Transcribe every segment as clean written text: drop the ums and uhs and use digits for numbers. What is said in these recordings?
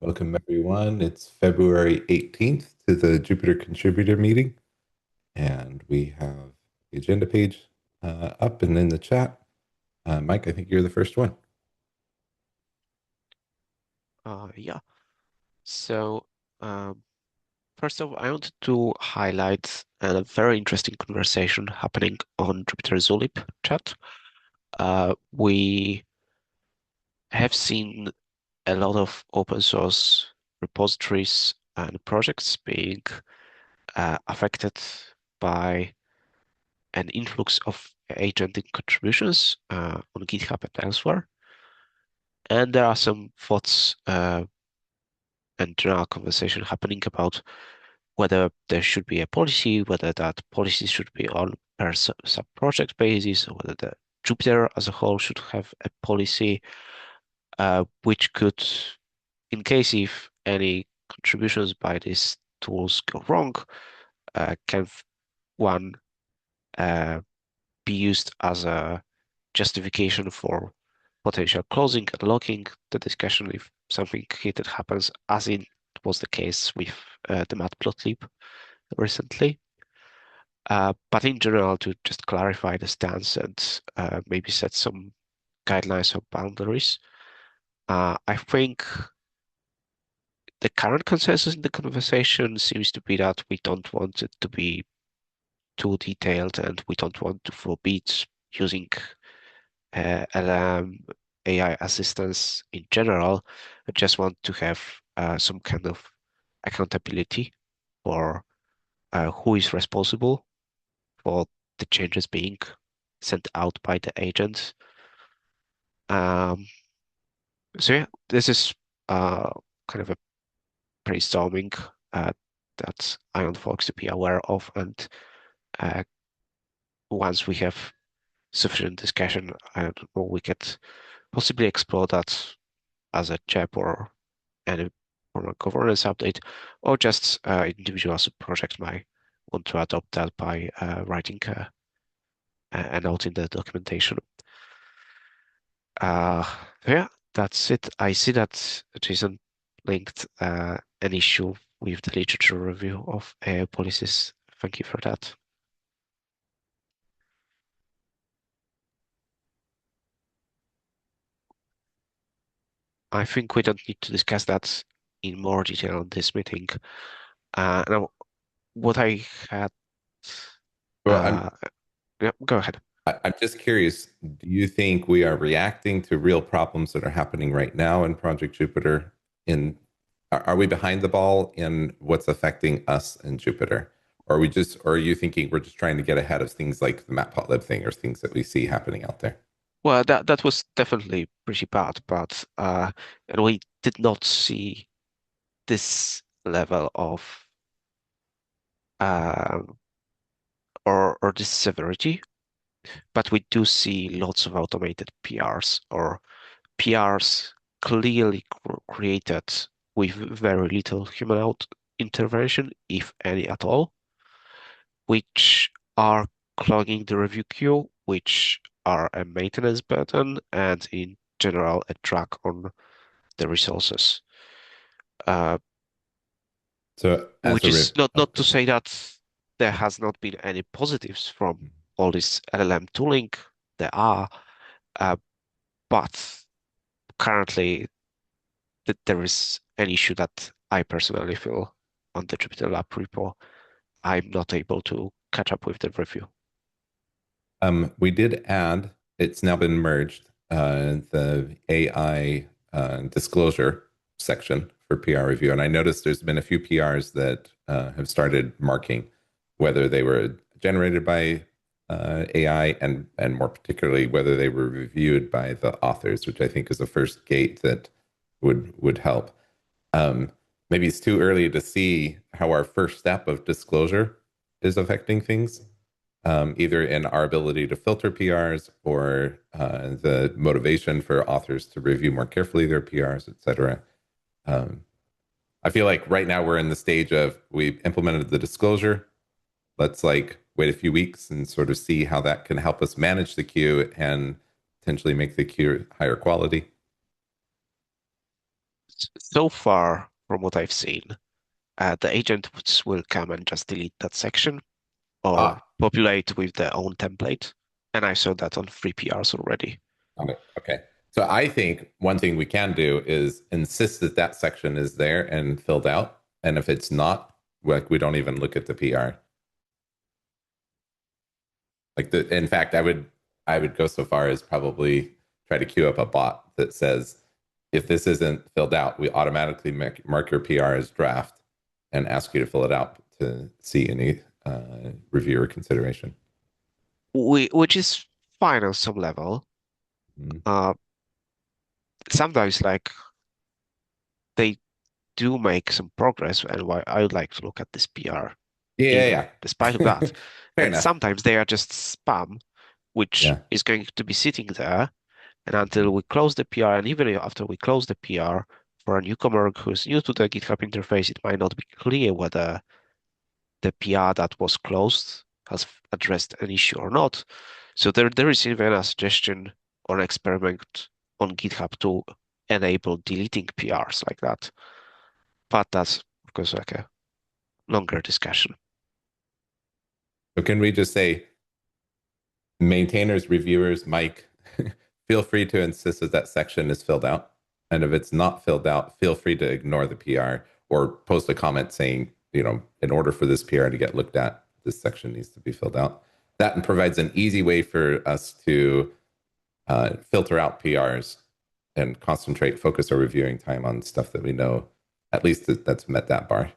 Welcome, everyone. It's February 18th to the Jupyter contributor meeting, and we have the agenda page up and in the chat. Mike, I think you're the first one. Yeah. So, um, first of all, I wanted to highlight a very interesting conversation happening on Jupyter Zulip chat. We have seen a lot of open source repositories and projects being affected by an influx of agentic contributions on GitHub and elsewhere. And there are some thoughts and general conversation happening about whether there should be a policy, whether that policy should be on per sub-project basis, or whether the Jupyter as a whole should have a policy, which could, in case if any contributions by these tools go wrong, can one uh, be used as a justification for potential closing and locking the discussion if something heated happens, as in was the case with the matplotlib recently. But in general, to just clarify the stance and maybe set some guidelines or boundaries, I think the current consensus in the conversation seems to be that we don't want it to be too detailed and we don't want to forbid using LM AI assistance in general. I just want to have some kind of accountability for who is responsible for the changes being sent out by the agents. Um, so yeah, this is uh, kind of a brainstorming uh, that I want folks to be aware of, and uh, once we have sufficient discussion, I don't know, we could possibly explore that as a chat or any form of governance update, or just individuals project might want to adopt that by writing a note in the documentation. Uh, yeah, that's it. I see that Jason linked an issue with the literature review of AI policies. Thank you for that. I think we don't need to discuss that in more detail on this meeting. Now, what I had, Well, uh, yeah, go ahead. I'm just curious, do you think we are reacting to real problems that are happening right now in Project Jupyter? In are we behind the ball in what's affecting us in Jupyter? Or are you thinking we're just trying to get ahead of things like the Matplotlib thing or things that we see happening out there? Well, that was definitely pretty bad, but and we did not see this level of uh, or this severity, but we do see lots of automated PRs or PRs clearly created with very little human out intervention, if any at all, which are clogging the review queue, which are a maintenance burden, and in general a drag on the resources. Uh, So as which a is rip, not okay. to say that there has not been any positives from all this LLM tooling. There are, uh, but currently there is an issue that I personally feel on the JupyterLab repo. I'm not able to catch up with the review. We did add, it's now been merged, the AI disclosure section for PR review. And I noticed there's been a few PRs that have started marking whether they were generated by AI and more particularly whether they were reviewed by the authors, which I think is the first gate that would help. Maybe it's too early to see how our first step of disclosure is affecting things, either in our ability to filter PRs or the motivation for authors to review more carefully their PRs, et cetera. Um, I feel like right now we're in the stage of we've implemented the disclosure. Let's like wait a few weeks and sort of see how that can help us manage the queue and potentially make the queue higher quality. So far, from what I've seen, the agents will come and just delete that section or Ah, populate with their own template. And I saw that on free PRs already. got it. Okay. So I think one thing we can do is insist that that section is there and filled out. And if it's not, like we don't even look at the PR. In fact, I would go so far as probably try to queue up a bot that says if this isn't filled out, we automatically mark your PR as draft and ask you to fill it out to see any reviewer consideration. Which is fine on some level. Mhm. Uh, Sometimes like they do make some progress, and why I would like to look at this PR Yeah, even yeah, despite of yeah. that. Fair And enough. sometimes they are just spam, which Yeah. is going to be sitting there. And until Mhm. we close the PR, and even after we close the PR, for a newcomer who's new to the GitHub interface, it might not be clear whether the PR that was closed has addressed an issue or not. So there is even a suggestion or an experiment on GitHub to enable deleting PRs like that. But that's, of course, like a longer discussion. So can we just say maintainers, reviewers, Mike, feel free to insist that that section is filled out. And if it's not filled out, feel free to ignore the PR or post a comment saying, in order for this PR to get looked at, this section needs to be filled out. That provides an easy way for us to filter out PRs and concentrate, focus our reviewing time on stuff that we know at least that's met that bar.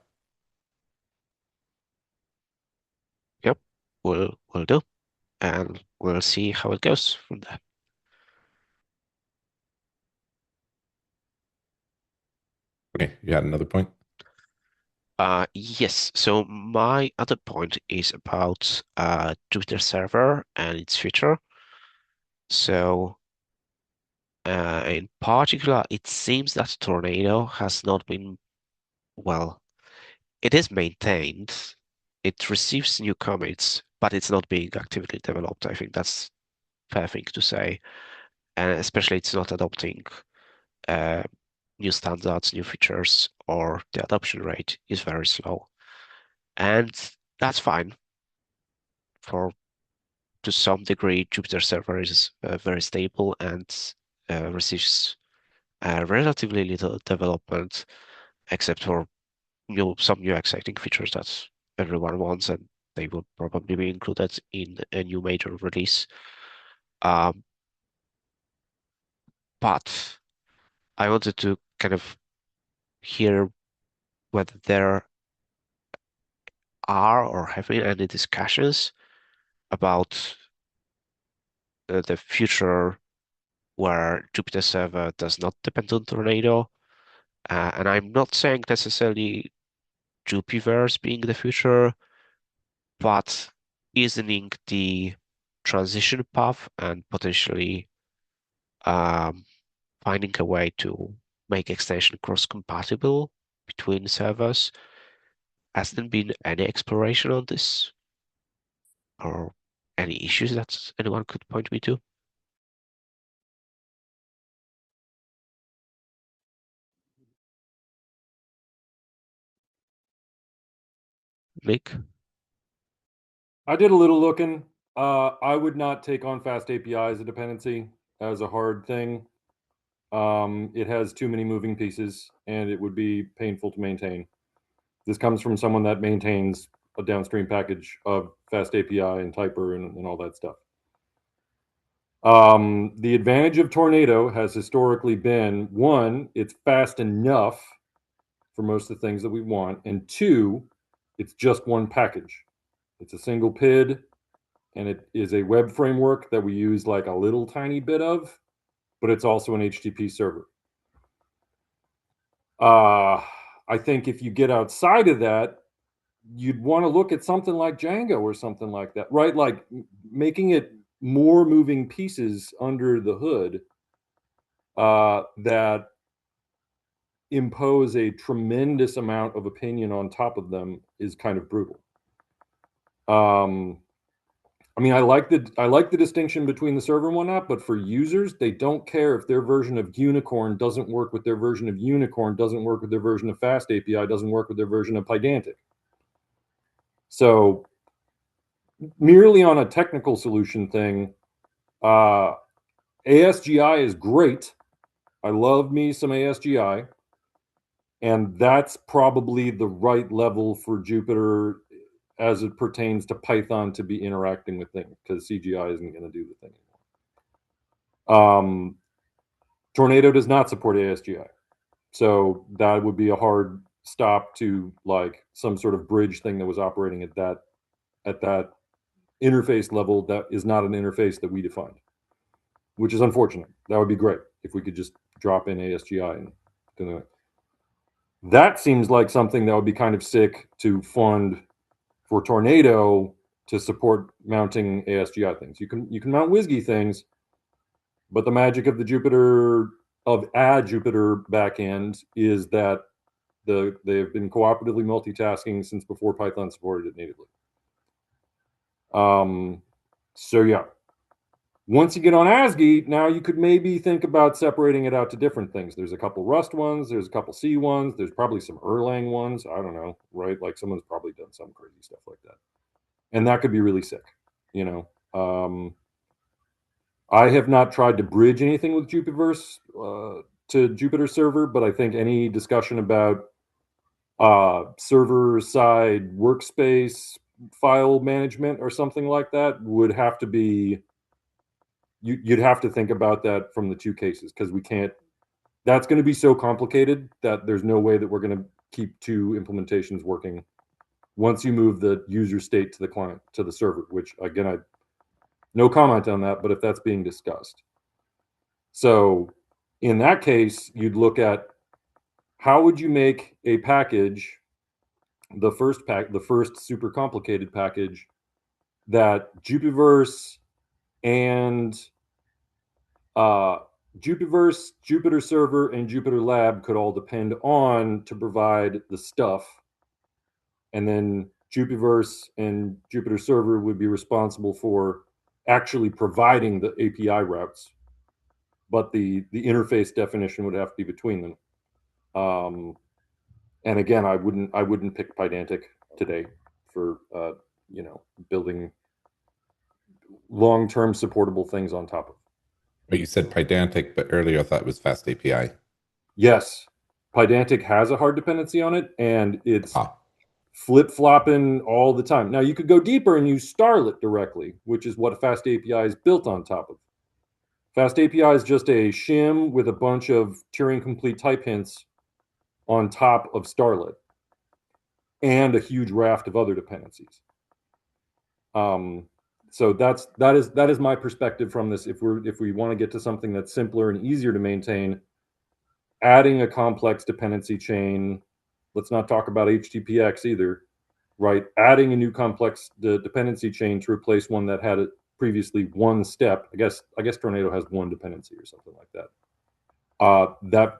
Yep, we'll do, and we'll see how it goes from there. Okay, you had another point? Yes. So my other point is about Jupyter Server and its future. So in particular, it seems that Tornado has not been well. It is maintained. It receives new commits, but it's not being actively developed. I think that's a fair thing to say, and especially it's not adopting uh, new standards, new features, or the adoption rate is very slow. And that's fine for to some degree. Jupyter Server is very stable and receives relatively little development, except for some new exciting features that everyone wants, and they will probably be included in a new major release. Um, but I wanted to kind of hear whether there are or have been any discussions about the future where Jupyter Server does not depend on Tornado. And I'm not saying necessarily Jupyverse being the future, but easing the transition path and potentially um, finding a way to make extension cross-compatible between servers. Has there been any exploration on this or any issues that anyone could point me to? Nick? I did a little looking. I would not take on fast API as a dependency as a hard thing. It has too many moving pieces and it would be painful to maintain. This comes from someone that maintains a downstream package of fast API and Typer and all that stuff. The advantage of Tornado has historically been one, it's fast enough for most of the things that we want, and two, it's just one package. It's a single PID, and it is a web framework that we use like a little tiny bit of, but it's also an HTTP server. Uh, I think if you get outside of that, you'd want to look at something like Django or something like that, right? Like making it more moving pieces under the hood that impose a tremendous amount of opinion on top of them is kind of brutal. Um, I mean, I like the distinction between the server and whatnot, but for users, they don't care if their version of Unicorn doesn't work with their version of Unicorn, doesn't work with their version of Fast API, doesn't work with their version of Pydantic. So merely on a technical solution thing, ASGI is great. I love me some ASGI, and that's probably the right level for Jupyter as it pertains to Python to be interacting with things, because CGI isn't going to do the thing anymore. Tornado does not support ASGI, so that would be a hard stop to like some sort of bridge thing that was operating at that interface level. That is not an interface that we defined, which is unfortunate. That would be great if we could just drop in ASGI and do it. That seems like something that would be kind of sick to fund for Tornado to support mounting ASGI things. You can mount WSGI things, but the magic of the Jupyter Jupyter backend is that they've been cooperatively multitasking since before Python supported it natively. So yeah, once you get on ASGI, now you could maybe think about separating it out to different things. There's a couple Rust ones, there's a couple C ones, there's probably some Erlang ones. I don't know, right? Like someone's probably done some crazy stuff like that, and that could be really sick, you know. I have not tried to bridge anything with Jupyterverse to Jupyter Server, but I think any discussion about server side workspace file management or something like that would have to be, you'd have to think about that from the two cases, because we can't, that's going to be so complicated that there's no way that we're going to keep two implementations working once you move the user state to the client, to the server, which again, I no comment on that, but if that's being discussed. So in that case, you'd look at how would you make a package, the first super complicated package that Jupyterverse and Jupyterverse, Jupyter Server, and JupyterLab could all depend on to provide the stuff, and then Jupyterverse and Jupyter Server would be responsible for actually providing the API routes, but the interface definition would have to be between them. And again, I wouldn't pick Pydantic today for building long-term supportable things on top of. But you said Pydantic, but earlier I thought it was Fast API. Yes, Pydantic has a hard dependency on it, and it's Ah, flip-flopping all the time. Now you could go deeper and use Starlet directly, which is what Fast API is built on top of. Fast API is just a shim with a bunch of Turing-complete type hints on top of Starlet and a huge raft of other dependencies. So that is my perspective from this. If we want to get to something that's simpler and easier to maintain, adding a complex dependency chain, let's not talk about HTTPX either, right? Adding a new complex dependency chain to replace one that had it previously one step. I guess Tornado has one dependency or something like that.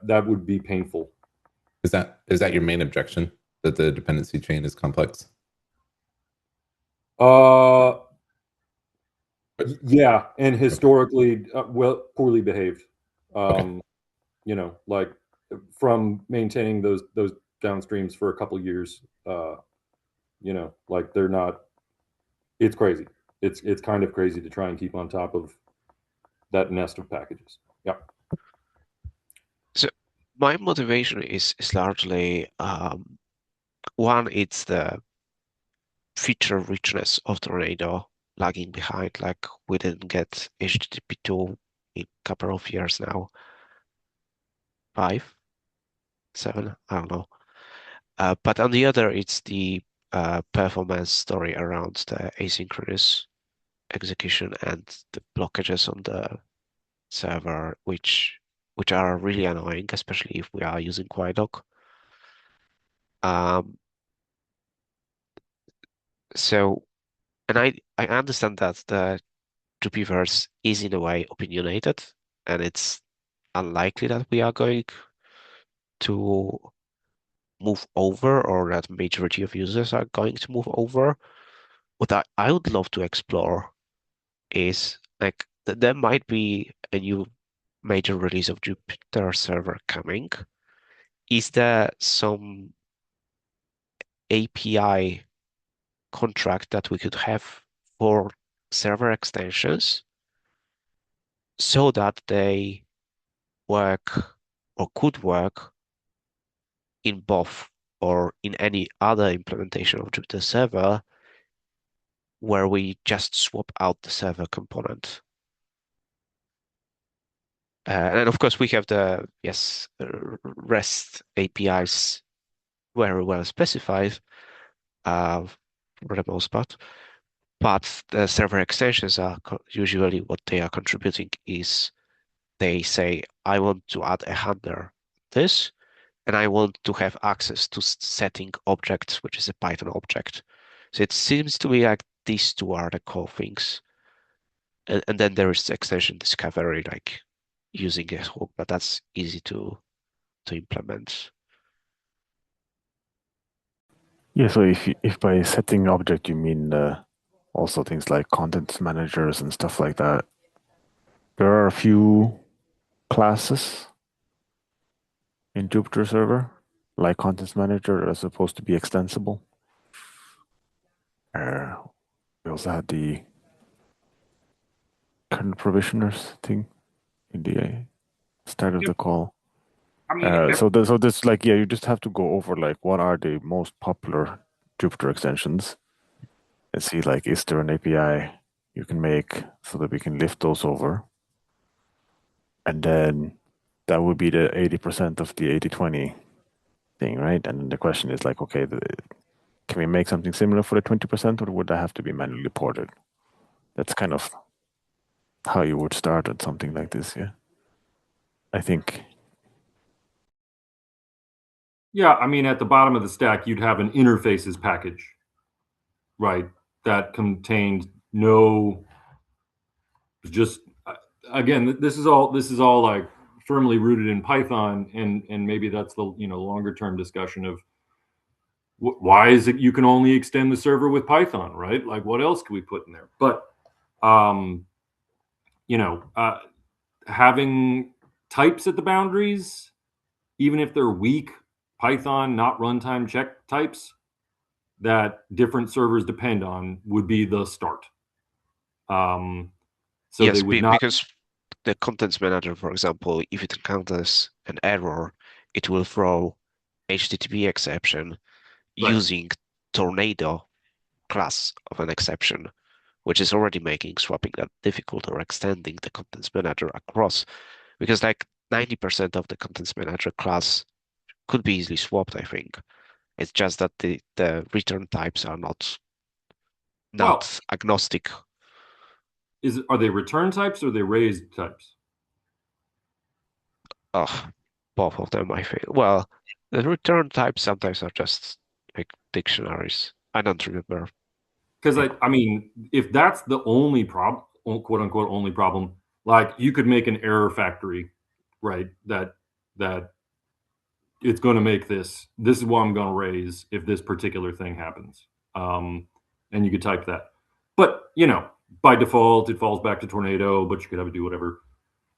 That would be painful. is that your main objection, that the dependency chain is complex? Yeah, and historically, well, poorly behaved. Okay. Like from maintaining those downstreams for a couple years. Like they're not. It's crazy. It's kind of crazy to try and keep on top of that nest of packages. Yeah. So my motivation is largely one, it's the feature richness of Tornado lagging behind. Like we didn't get HTTP2 in a couple of years now. 5, 7, I don't know. But on the other, it's the performance story around the asynchronous execution and the blockages on the server, which are really annoying, especially if we are using QuiDoc. So, and I understand that the Jupyverse is in a way opinionated, and it's unlikely that we are going to move over, or that majority of users are going to move over. What I would love to explore is like there might be a new major release of Jupyter Server coming. Is there some API contract that we could have for server extensions so that they work or could work in both or in any other implementation of Jupyter Server where we just swap out the server component? And of course, we have the REST APIs very well specified for the most part. But the server extensions are usually what they are contributing is they say, I want to add a handler this, and I want to have access to setting objects, which is a Python object. So it seems to me like these two are the core things. And then there is extension discovery, like using a hook, but that's easy to implement. Yeah, so if by setting object you mean also things like content managers and stuff like that, there are a few classes in Jupyter Server, like content manager, that are supposed to be extensible. We also had the kernel provisioners thing in the start of the call. I mean, So this like, yeah, you just have to go over like what are the most popular Jupyter extensions and see like, is there an API you can make so that we can lift those over? And then that would be the 80% of the 80/20 thing, right? And then the question is like, okay, can we make something similar for the 20%, or would that have to be manually ported? That's kind of how you would start at something like this, yeah. I think. yeah, I mean, at the bottom of the stack, you'd have an interfaces package, right? That contained no, just again, this is all like firmly rooted in Python, and maybe that's the longer term discussion of why is it you can only extend the server with Python, right? Like, what else can we put in there? But having types at the boundaries, even if they're weak Python, not runtime check types that different servers depend on, would be the start. So yes, they would not, because the contents manager, for example, if it encounters an error, it will throw HTTP exception using Tornado class of an exception, which is already making swapping that difficult or extending the contents manager across, because like 90% of the contents manager class could be easily swapped, I think. It's just that the return types are not well, agnostic. are they return types or are they raised types? Oh, both of them, I think. Well, the return types sometimes are just like dictionaries. I don't remember. Because I mean, if that's the only problem, quote unquote only problem, like you could make an error factory, right? That it's going to make this. This is what I'm going to raise if this particular thing happens, and you could type that. But by default, it falls back to Tornado, but you could have it do whatever.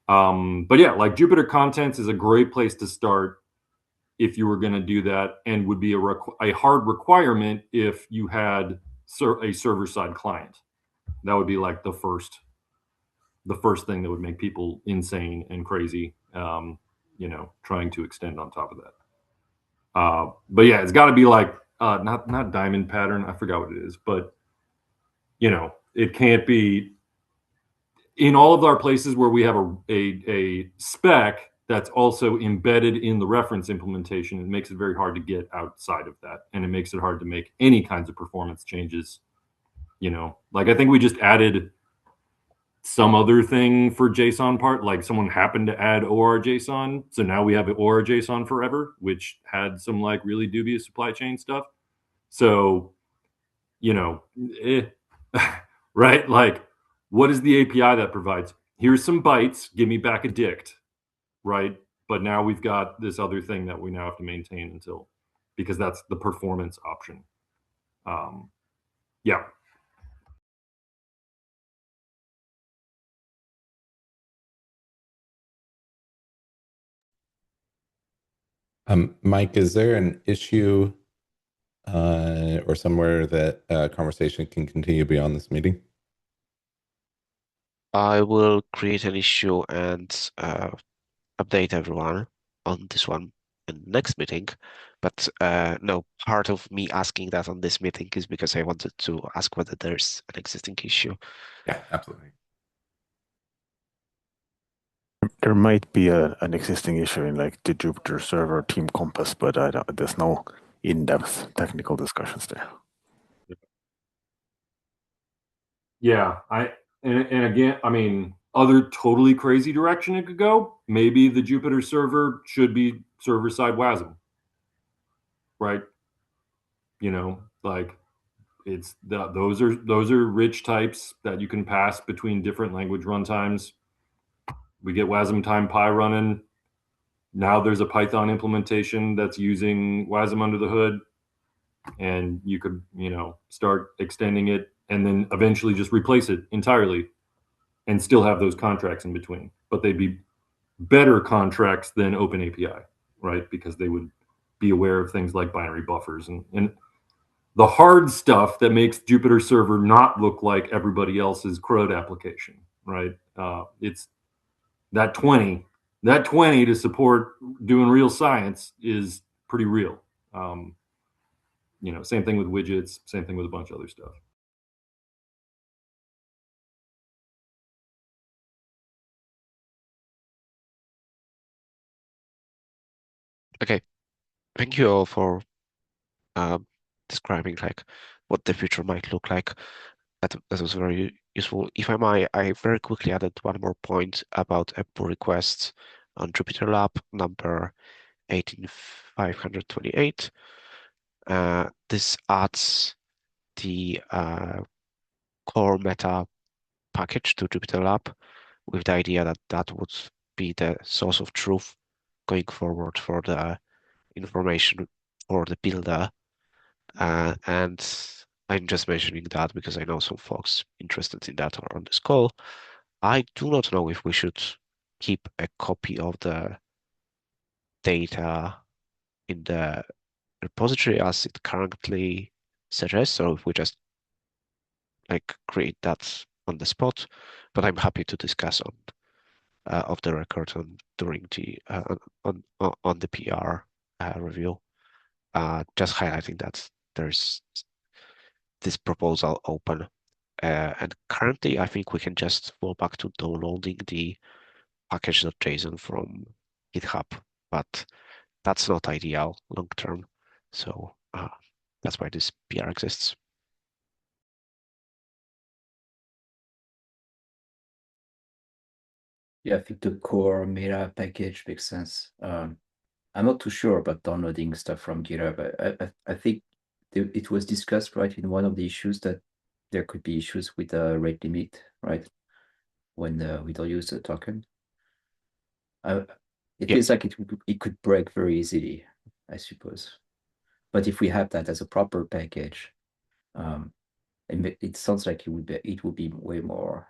But yeah, like Jupyter Contents is a great place to start if you were going to do that, and would be a hard requirement if you had a server-side client. That would be like the first thing that would make people insane and crazy, trying to extend on top of that. But yeah, it's got to be like not diamond pattern. I forgot what it is, but it can't be in all of our places where we have a spec that's also embedded in the reference implementation. It makes it very hard to get outside of that, and it makes it hard to make any kinds of performance changes. Like I think we just added some other thing for JSON part, like someone happened to add OR JSON, so now we have OR JSON forever, which had some like really dubious supply chain stuff. So, right? Like, what is the API that provides? Here's some bytes, give me back a dict, right? But now we've got this other thing that we now have to maintain until, because that's the performance option. Yeah. Mike, is there an issue or somewhere that conversation can continue beyond this meeting? I will create an issue and update everyone on this one in the next meeting. But no, part of me asking that on this meeting is because I wanted to ask whether there's an existing issue. Yeah, absolutely. There might be an existing issue in like the Jupyter Server Team Compass, but there's no in-depth technical discussions there. Yeah, and again, I mean, other totally crazy direction it could go. Maybe the Jupyter server should be server-side WASM, right? You know, like it's those are rich types that you can pass between different language runtimes. We get WASM time pi running. Now there's a Python implementation that's using WASM under the hood, and you could, start extending it and then eventually just replace it entirely and still have those contracts in between. But they'd be better contracts than Open API, right? Because they would be aware of things like binary buffers and the hard stuff that makes Jupyter Server not look like everybody else's CRUD application, right? It's that 20 to support doing real science is pretty real. Same thing with widgets, same thing with a bunch of other stuff. Okay, thank you all for describing like what the future might look like. That was very useful. If I might, I very quickly added one more point about a pull request on JupyterLab number 18528. This adds the core meta package to JupyterLab with the idea that that would be the source of truth going forward for the information for the builder. And I'm just mentioning that because I know some folks interested in that are on this call. I do not know if we should keep a copy of the data in the repository as it currently suggests, or if we just like create that on the spot. But I'm happy to discuss on of the record during the on the PR review. Just highlighting that there's this proposal open. And currently, I think we can just fall back to downloading the package.json from GitHub, but that's not ideal long term. So that's why this PR exists. Yeah, I think the core meta package makes sense. I'm not too sure about downloading stuff from GitHub. I think it was discussed, right, in one of the issues that there could be issues with the rate limit, right, when we don't use the token. It feels like it could break very easily, I suppose. But if we have that as a proper package, it sounds like it would be way more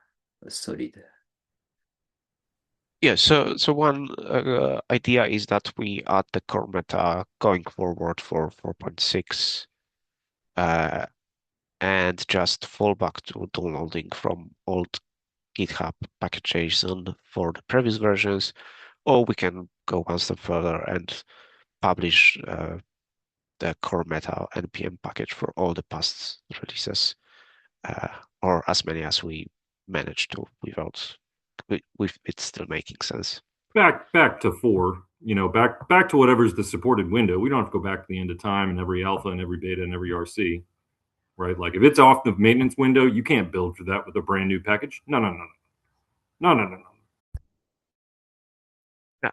solid. Yeah, so one idea is that we add the core meta going forward for 4.6 and just fall back to downloading from old GitHub package.json for the previous versions, or we can go one step further and publish the core meta npm package for all the past releases, or as many as we manage to without with it still making sense. Back to 4, back to whatever's the supported window. We don't have to go back to the end of time and every alpha and every beta and every RC, right? Like if it's off the maintenance window, you can't build for that with a brand new package. No.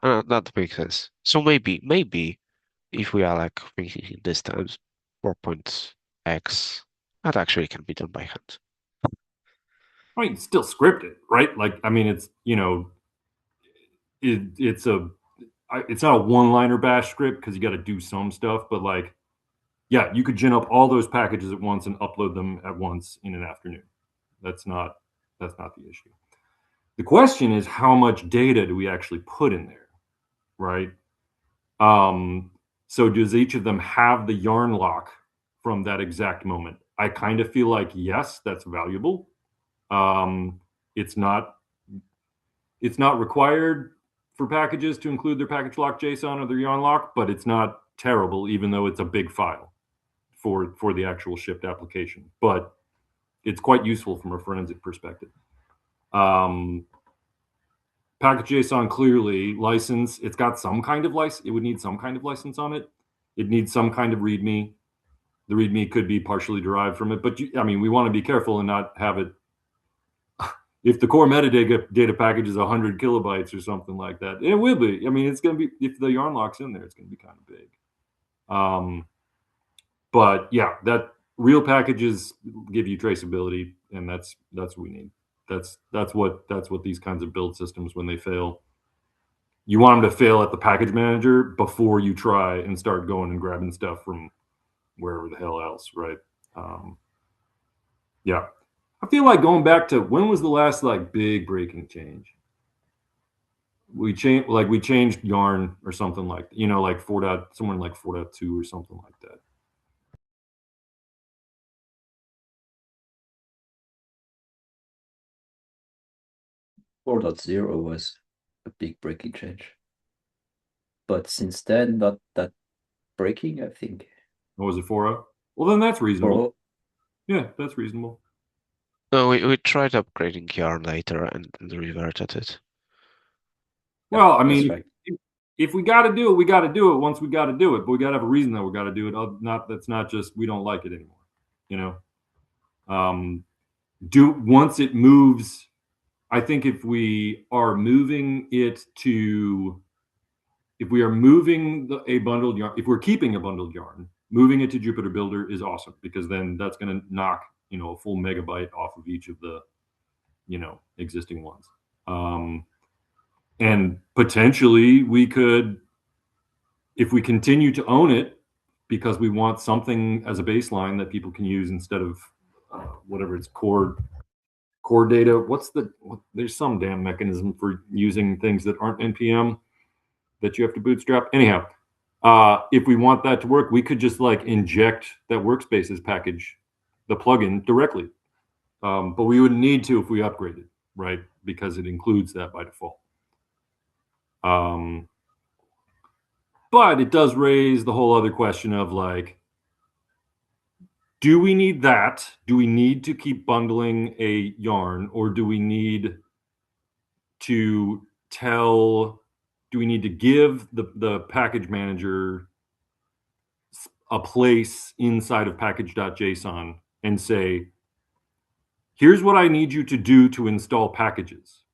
That makes sense. So maybe if we are like thinking in this times 4.x, that actually can be done by hand. I mean, it's still scripted, right? Like, I mean, it's it's not a one-liner bash script because you got to do some stuff, but like, yeah, you could gin up all those packages at once and upload them at once in an afternoon. That's not the issue. The question is, how much data do we actually put in there, right? So does each of them have the yarn lock from that exact moment? I kind of feel like, yes, that's valuable. It's not required for packages to include their package lock JSON or their yarn lock, but it's not terrible, even though it's a big file for the actual shipped application. But it's quite useful from a forensic perspective. Package JSON clearly license. It's got some kind of license. It would need some kind of license on it. It needs some kind of README. The README could be partially derived from it, but I mean, we want to be careful and not have it. If the core metadata data package is 100 kilobytes or something like that, it will be. I mean, it's going to be, if the yarn lock's in there, it's going to be kind of big. But yeah, that real packages give you traceability, and that's what we need. That's what these kinds of build systems, when they fail, you want them to fail at the package manager before you try and start going and grabbing stuff from wherever the hell else, right? Yeah, I feel like going back to, when was the last like big breaking change? We changed yarn or something like, like somewhere like 4.2 or something like that. 4.0 was a big breaking change. But since then, not that breaking, I think. What was it, 4.0? Well, then that's reasonable. 4.0. Yeah, that's reasonable. No, we tried upgrading yarn later and reverted it. Well, I That's mean, right. if we got to do it, we got to do it once we got to do it. But we got to have a reason that we got to do it. That's not just we don't like it anymore. Once it moves, I think if we are moving a bundled yarn, if we're keeping a bundled yarn, moving it to Jupyter Builder is awesome, because then that's going to knock a full megabyte off of each of the existing ones. And potentially we could, if we continue to own it, because we want something as a baseline that people can use instead of whatever it's core data. There's some damn mechanism for using things that aren't NPM that you have to bootstrap. Anyhow, if we want that to work, we could just like inject that workspaces package, the plugin, directly. But we wouldn't need to if we upgraded, right? Because it includes that by default. But it does raise the whole other question of like, do we need that? Do we need to keep bundling a yarn, or do we need to give the package manager a place inside of package.json and say, here's what I need you to do to install packages?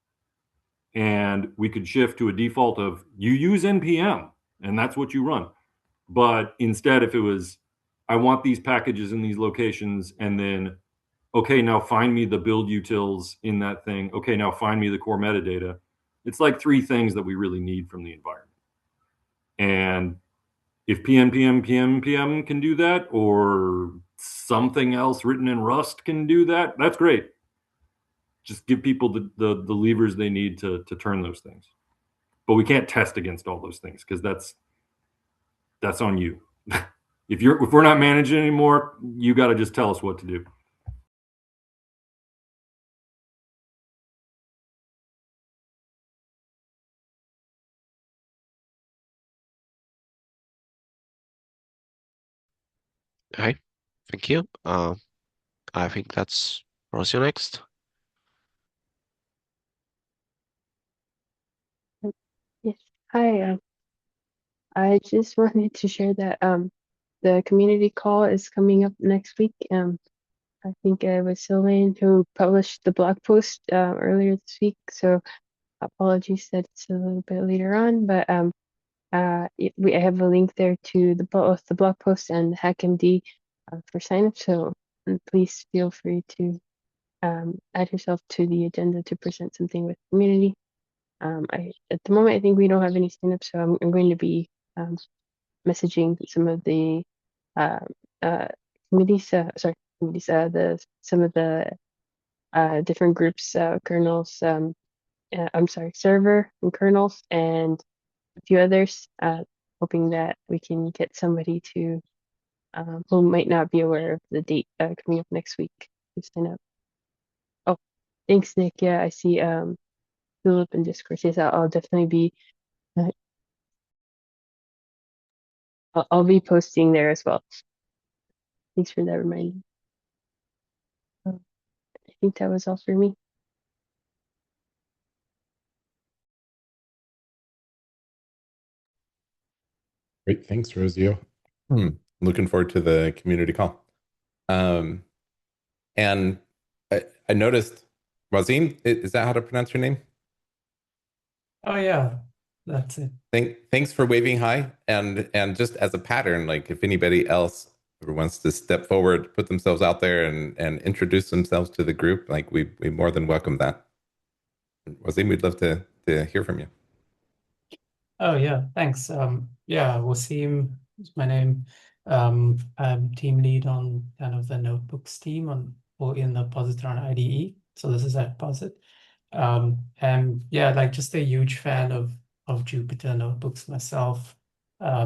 And we could shift to a default of, you use NPM and that's what you run. But instead, if it was, I want these packages in these locations, and then, okay, now find me the build utils in that thing. Okay, now find me the core metadata. It's like 3 things that we really need from the environment. And if PM can do that, or something else written in Rust can do that, that's great. Just give people the levers they need to turn those things. But we can't test against all those things, because that's on you. If we're not managing anymore, you got to just tell us what to do. Okay, thank you. I think that's Rosie next. Yes. Hi. I just wanted to share that the community call is coming up next week. I think it was Sylvain who published the blog post earlier this week. So apologies that it's a little bit later on, but I have a link there to both the blog post and HackMD for sign up. So please feel free to add yourself to the agenda to present something with the community. At the moment, I think we don't have any signups, so I'm going to be messaging some of the committees, some of the different groups, kernels, I'm sorry, server and kernels, and a few others, hoping that we can get somebody to who might not be aware of the date coming up next week to sign up. Oh, thanks, Nick. Yeah, I see Philip in Discord. Yes, I'll definitely be. Uh, I'll be posting there as well. Thanks for that reminder. I think that was all for me. Great. Thanks, Rosio. Looking forward to the community call. And I noticed, Wazim, is that how to pronounce your name? Oh yeah, that's it. Thanks for waving hi. And just as a pattern, like if anybody else wants to step forward, put themselves out there and introduce themselves to the group, like we more than welcome that. Wazim, we'd love to hear from you. Oh yeah, thanks. Yeah, Wasim is my name. I'm team lead on kind of the notebooks team or in the Positron IDE. So this is at Posit. And yeah, like just a huge fan of Jupyter notebooks myself.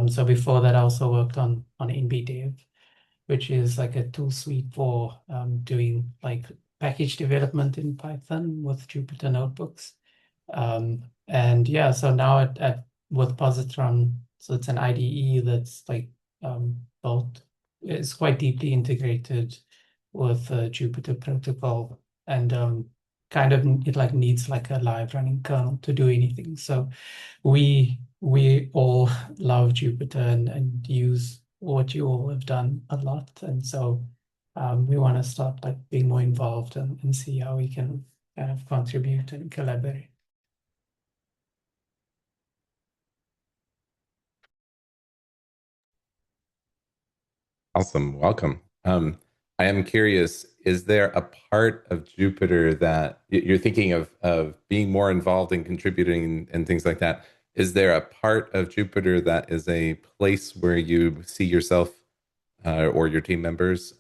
So before that, I also worked on NBDev, which is like a tool suite for doing like package development in Python with Jupyter notebooks. And yeah, so now at with Positron, so it's an IDE that's like built, it's quite deeply integrated with Jupyter protocol, and kind of it like needs like a live running kernel to do anything. So we all love Jupyter and use what you all have done a lot, and so we want to start like being more involved and see how we can kind of contribute and collaborate. Awesome. Welcome. I am curious, is there a part of Jupyter that you're thinking of being more involved in contributing and things like that? Is there a part of Jupyter that is a place where you see yourself or your team members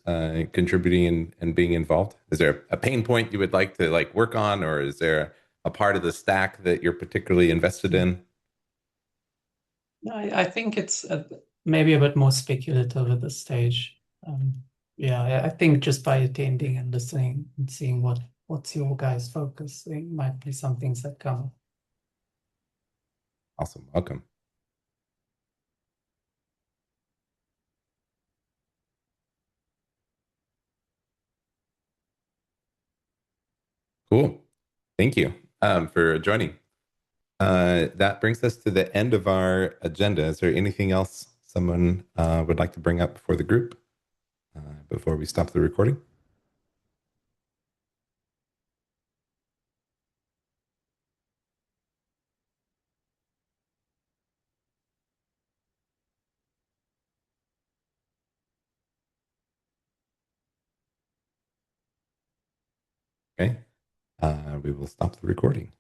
contributing and being involved? Is there a pain point you would like to like work on, or is there a part of the stack that you're particularly invested in? I think it's maybe a bit more speculative at this stage. Yeah, I think just by attending and listening and seeing what's your guys' focus, there might be some things that come up. Awesome. Welcome. Cool. Thank you for joining. That brings us to the end of our agenda. Is there anything else someone would like to bring up for the group before we stop the recording? Okay. We will stop the recording.